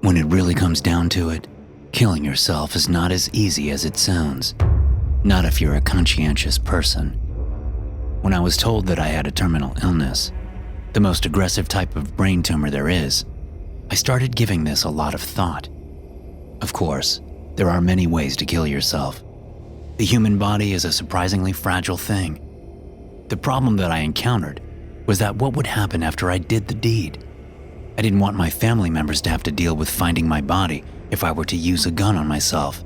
When it really comes down to it, killing yourself is not as easy as it sounds. Not if you're a conscientious person. When I was told that I had a terminal illness, the most aggressive type of brain tumor there is, I started giving this a lot of thought. Of course, there are many ways to kill yourself. The human body is a surprisingly fragile thing. The problem that I encountered was that what would happen after I did the deed? I didn't want my family members to have to deal with finding my body if I were to use a gun on myself.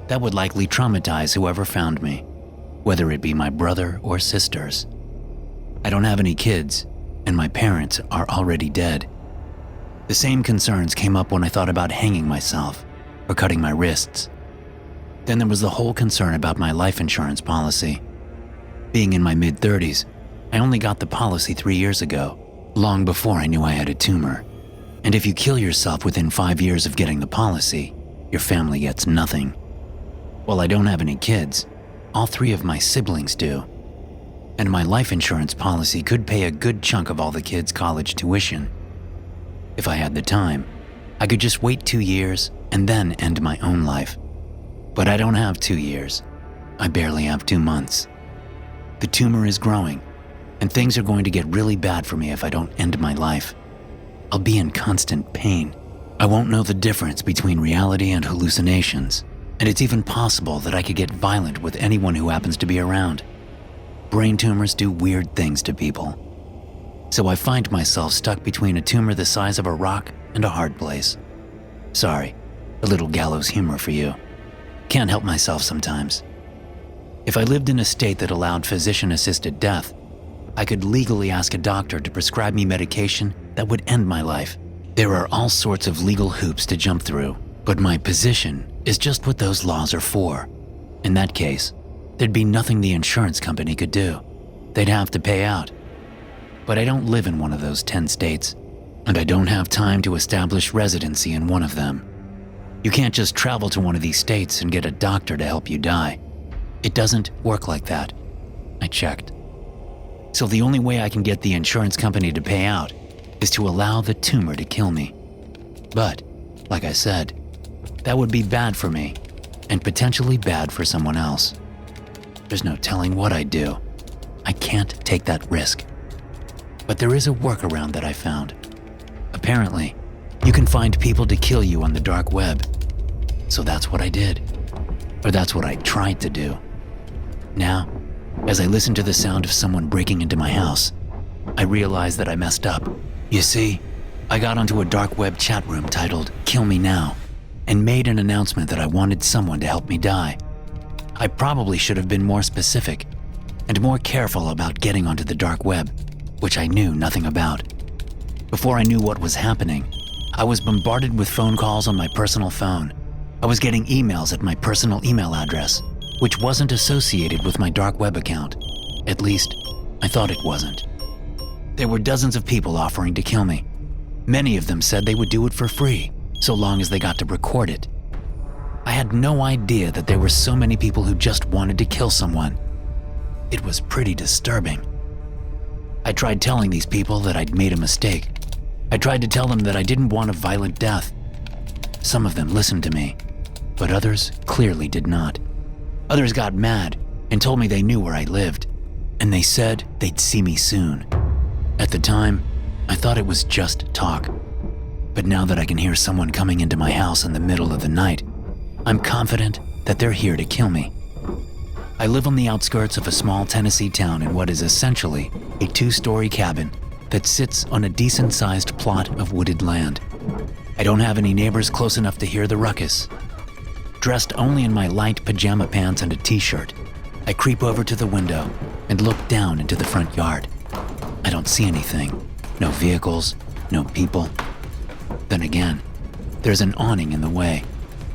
That would likely traumatize whoever found me, whether it be my brother or sisters. I don't have any kids, and my parents are already dead. The same concerns came up when I thought about hanging myself or cutting my wrists. Then there was the whole concern about my life insurance policy. Being in my mid-30s, I only got the policy 3 years ago, long before I knew I had a tumor. And if you kill yourself within 5 years of getting the policy, your family gets nothing. While I don't have any kids, all 3 of my siblings do. And my life insurance policy could pay a good chunk of all the kids' college tuition. If I had the time, I could just wait 2 years and then end my own life. But I don't have 2 years. I barely have 2 months. The tumor is growing, and things are going to get really bad for me if I don't end my life. I'll be in constant pain. I won't know the difference between reality and hallucinations, and it's even possible that I could get violent with anyone who happens to be around. Brain tumors do weird things to people. So I find myself stuck between a tumor the size of a rock and a hard place. Sorry, a little gallows humor for you. Can't help myself sometimes. If I lived in a state that allowed physician-assisted death, I could legally ask a doctor to prescribe me medication that would end my life. There are all sorts of legal hoops to jump through, but my position is just what those laws are for. In that case, there'd be nothing the insurance company could do. They'd have to pay out. But I don't live in one of those 10 states, and I don't have time to establish residency in one of them. You can't just travel to one of these states and get a doctor to help you die. It doesn't work like that. I checked. So the only way I can get the insurance company to pay out is to allow the tumor to kill me. But, like I said, that would be bad for me and potentially bad for someone else. There's no telling what I'd do. I can't take that risk. But there is a workaround that I found. Apparently, you can find people to kill you on the dark web. So that's what I did. Or that's what I tried to do. Now, as I listen to the sound of someone breaking into my house, I realize that I messed up. You see, I got onto a dark web chat room titled "Kill Me Now" and made an announcement that I wanted someone to help me die. I probably should have been more specific and more careful about getting onto the dark web, which I knew nothing about. Before I knew what was happening, I was bombarded with phone calls on my personal phone. I was getting emails at my personal email address, which wasn't associated with my dark web account. At least, I thought it wasn't. There were dozens of people offering to kill me. Many of them said they would do it for free, so long as they got to record it. I had no idea that there were so many people who just wanted to kill someone. It was pretty disturbing. I tried telling these people that I'd made a mistake. I tried to tell them that I didn't want a violent death. Some of them listened to me, but others clearly did not. Others got mad and told me they knew where I lived, and they said they'd see me soon. At the time, I thought it was just talk. But now that I can hear someone coming into my house in the middle of the night, I'm confident that they're here to kill me. I live on the outskirts of a small Tennessee town in what is essentially a 2-story cabin that sits on a decent-sized plot of wooded land. I don't have any neighbors close enough to hear the ruckus. Dressed only in my light pajama pants and a t-shirt, I creep over to the window and look down into the front yard. I don't see anything. No vehicles, no people. Then again, there's an awning in the way,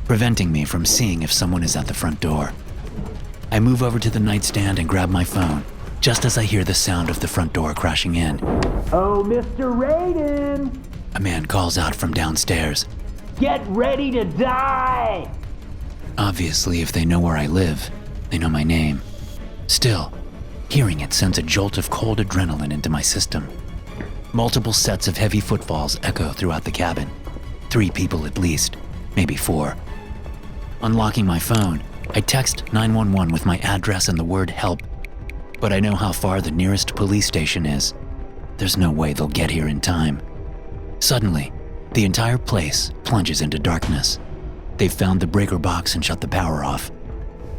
preventing me from seeing if someone is at the front door. I move over to the nightstand and grab my phone, just as I hear the sound of the front door crashing in. "Oh, Mr. Raiden! A man calls out from downstairs. Get ready to die!" Obviously, if they know where I live, they know my name. Still, hearing it sends a jolt of cold adrenaline into my system. Multiple sets of heavy footfalls echo throughout the cabin. 3 people at least, maybe 4. Unlocking my phone, I text 911 with my address and the word help. But I know how far the nearest police station is. There's no way they'll get here in time. Suddenly, the entire place plunges into darkness. They've found the breaker box and shut the power off.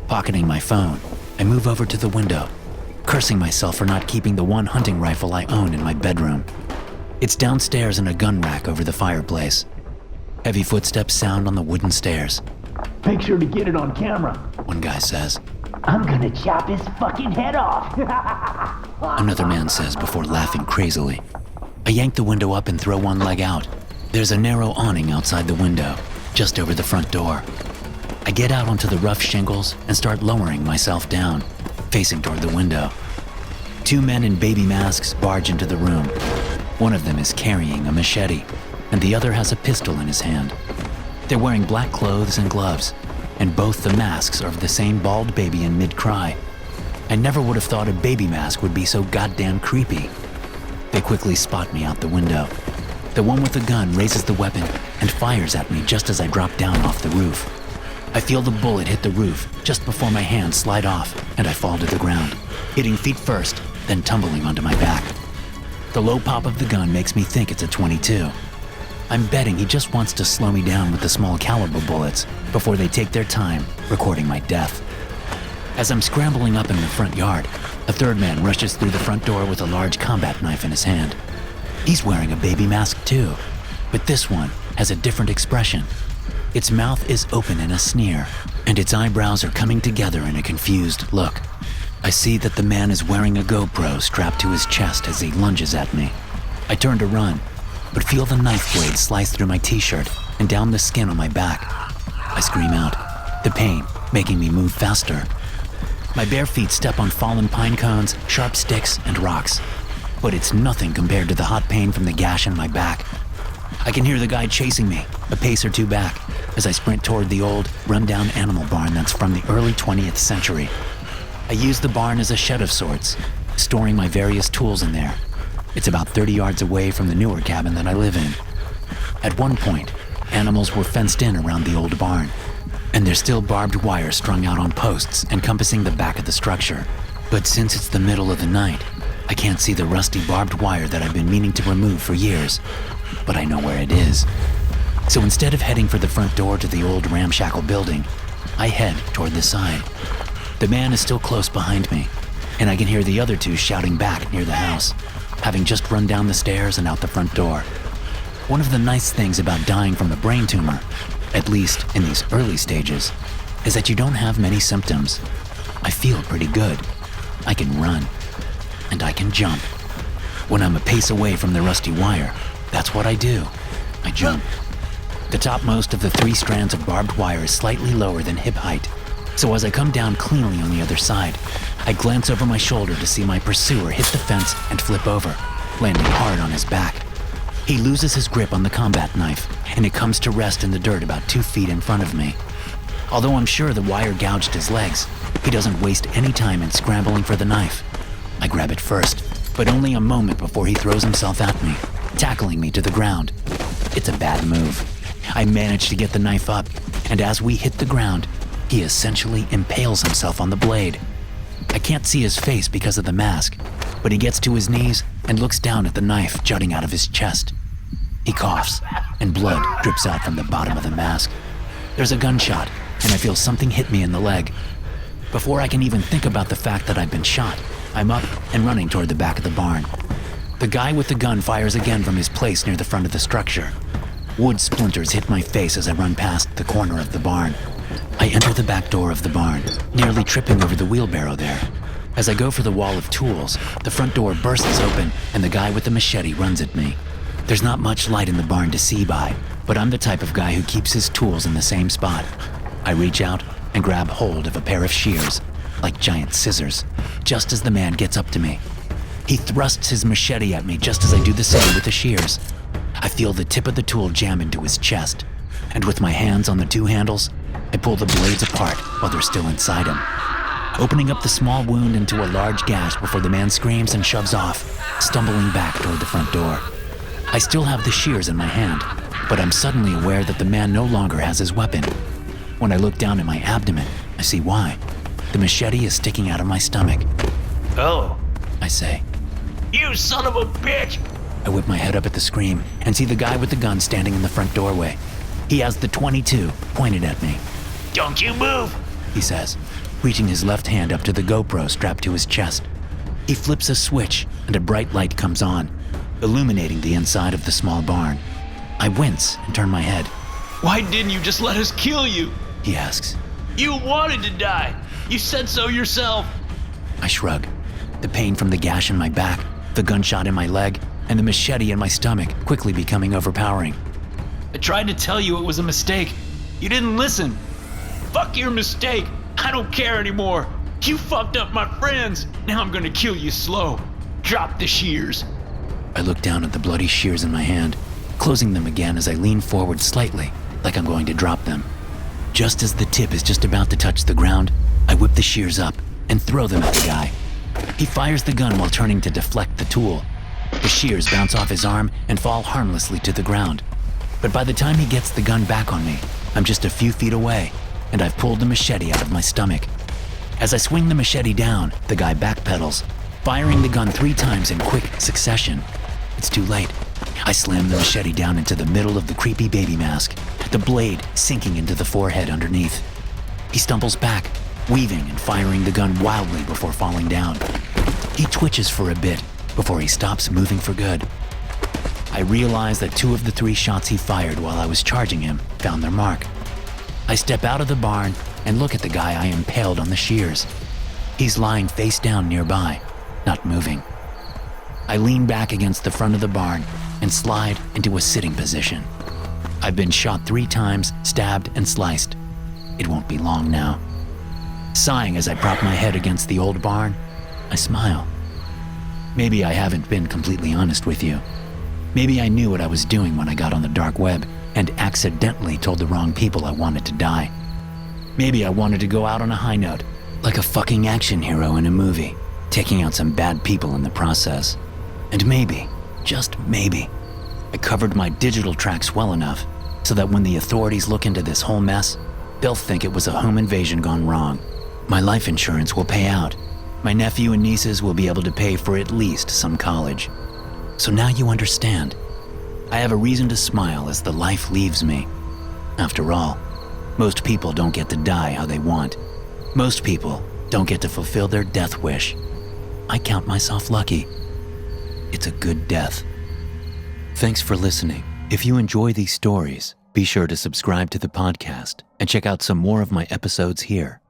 Pocketing my phone, I move over to the window, cursing myself for not keeping the one hunting rifle I own in my bedroom. It's downstairs in a gun rack over the fireplace. Heavy footsteps sound on the wooden stairs. Make sure to get it on camera. One guy says. I'm gonna chop his fucking head off. Another man says before laughing crazily. I yank the window up and throw one leg out. There's a narrow awning outside the window, just over the front door. I get out onto the rough shingles and start lowering myself down, facing toward the window. 2 men in baby masks barge into the room. One of them is carrying a machete, and the other has a pistol in his hand. They're wearing black clothes and gloves, and both the masks are of the same bald baby in mid-cry. I never would have thought a baby mask would be so goddamn creepy. They quickly spot me out the window. The one with the gun raises the weapon and fires at me just as I drop down off the roof. I feel the bullet hit the roof just before my hands slide off and I fall to the ground, hitting feet first, then tumbling onto my back. The low pop of the gun makes me think it's a .22. I'm betting he just wants to slow me down with the small caliber bullets before they take their time recording my death. As I'm scrambling up in the front yard, a third man rushes through the front door with a large combat knife in his hand. He's wearing a baby mask too, but this one has a different expression. Its mouth is open in a sneer, and its eyebrows are coming together in a confused look. I see that the man is wearing a GoPro strapped to his chest as he lunges at me. I turn to run, but feel the knife blade slice through my t-shirt and down the skin on my back. I scream out, the pain making me move faster. My bare feet step on fallen pine cones, sharp sticks, and rocks. But it's nothing compared to the hot pain from the gash in my back. I can hear the guy chasing me, a pace or 2 back, as I sprint toward the old, run-down animal barn that's from the early 20th century. I use the barn as a shed of sorts, storing my various tools in there. It's about 30 yards away from the newer cabin that I live in. At one point, animals were fenced in around the old barn, and there's still barbed wire strung out on posts encompassing the back of the structure. But since it's the middle of the night, I can't see the rusty barbed wire that I've been meaning to remove for years, but I know where it is. So instead of heading for the front door to the old ramshackle building, I head toward the side. The man is still close behind me, and I can hear the other 2 shouting back near the house, having just run down the stairs and out the front door. One of the nice things about dying from a brain tumor, at least in these early stages, is that you don't have many symptoms. I feel pretty good. I can run, and I can jump. When I'm a pace away from the rusty wire, that's what I do. I jump. The topmost of the 3 strands of barbed wire is slightly lower than hip height, so as I come down cleanly on the other side, I glance over my shoulder to see my pursuer hit the fence and flip over, landing hard on his back. He loses his grip on the combat knife, and it comes to rest in the dirt about 2 feet in front of me. Although I'm sure the wire gouged his legs, he doesn't waste any time in scrambling for the knife. I grab it first, but only a moment before he throws himself at me, tackling me to the ground. It's a bad move. I manage to get the knife up, and as we hit the ground, he essentially impales himself on the blade. I can't see his face because of the mask, but he gets to his knees and looks down at the knife jutting out of his chest. He coughs, and blood drips out from the bottom of the mask. There's a gunshot, and I feel something hit me in the leg. Before I can even think about the fact that I've been shot, I'm up and running toward the back of the barn. The guy with the gun fires again from his place near the front of the structure. Wood splinters hit my face as I run past the corner of the barn. I enter the back door of the barn, nearly tripping over the wheelbarrow there. As I go for the wall of tools, the front door bursts open and the guy with the machete runs at me. There's not much light in the barn to see by, but I'm the type of guy who keeps his tools in the same spot. I reach out and grab hold of a pair of shears, like giant scissors, just as the man gets up to me. He thrusts his machete at me just as I do the same with the shears. I feel the tip of the tool jam into his chest, and with my hands on the 2 handles, I pull the blades apart while they're still inside him, opening up the small wound into a large gash before the man screams and shoves off, stumbling back toward the front door. I still have the shears in my hand, but I'm suddenly aware that the man no longer has his weapon. When I look down at my abdomen, I see why. The machete is sticking out of my stomach. Oh, I say. you son of a bitch! I whip my head up at the scream and see the guy with the gun standing in the front doorway. He has the .22 pointed at me. Don't you move! He says, reaching his left hand up to the GoPro strapped to his chest. He flips a switch and a bright light comes on, illuminating the inside of the small barn. I wince and turn my head. Why didn't you just let us kill you? He asks. You wanted to die. You said so yourself. I shrug. The pain from the gash in my back, the gunshot in my leg, and the machete in my stomach quickly becoming overpowering. I tried to tell you it was a mistake. You didn't listen. Fuck your mistake. I don't care anymore. You fucked up my friends. Now I'm gonna kill you slow. Drop the shears. I look down at the bloody shears in my hand, closing them again as I lean forward slightly, like I'm going to drop them. Just as the tip is just about to touch the ground, I whip the shears up and throw them at the guy. He fires the gun while turning to deflect the tool. The shears bounce off his arm and fall harmlessly to the ground. But by the time he gets the gun back on me, I'm just a few feet away, and I've pulled the machete out of my stomach. As I swing the machete down, the guy backpedals, firing the gun 3 times in quick succession. It's too late. I slam the machete down into the middle of the creepy baby mask, the blade sinking into the forehead underneath. He stumbles back, weaving and firing the gun wildly before falling down. He twitches for a bit before he stops moving for good. I realize that 2 of the 3 shots he fired while I was charging him found their mark. I step out of the barn and look at the guy I impaled on the shears. He's lying face down nearby, not moving. I lean back against the front of the barn and slide into a sitting position. I've been shot 3 times, stabbed and sliced. It won't be long now. Sighing as I prop my head against the old barn, I smile. Maybe I haven't been completely honest with you. Maybe I knew what I was doing when I got on the dark web and accidentally told the wrong people I wanted to die. Maybe I wanted to go out on a high note, like a fucking action hero in a movie, taking out some bad people in the process. And maybe, just maybe, I covered my digital tracks well enough so that when the authorities look into this whole mess, they'll think it was a home invasion gone wrong. My life insurance will pay out. My nephew and nieces will be able to pay for at least some college. So now you understand. I have a reason to smile as the life leaves me. After all, most people don't get to die how they want. Most people don't get to fulfill their death wish. I count myself lucky. It's a good death. Thanks for listening. If you enjoy these stories, be sure to subscribe to the podcast and check out some more of my episodes here.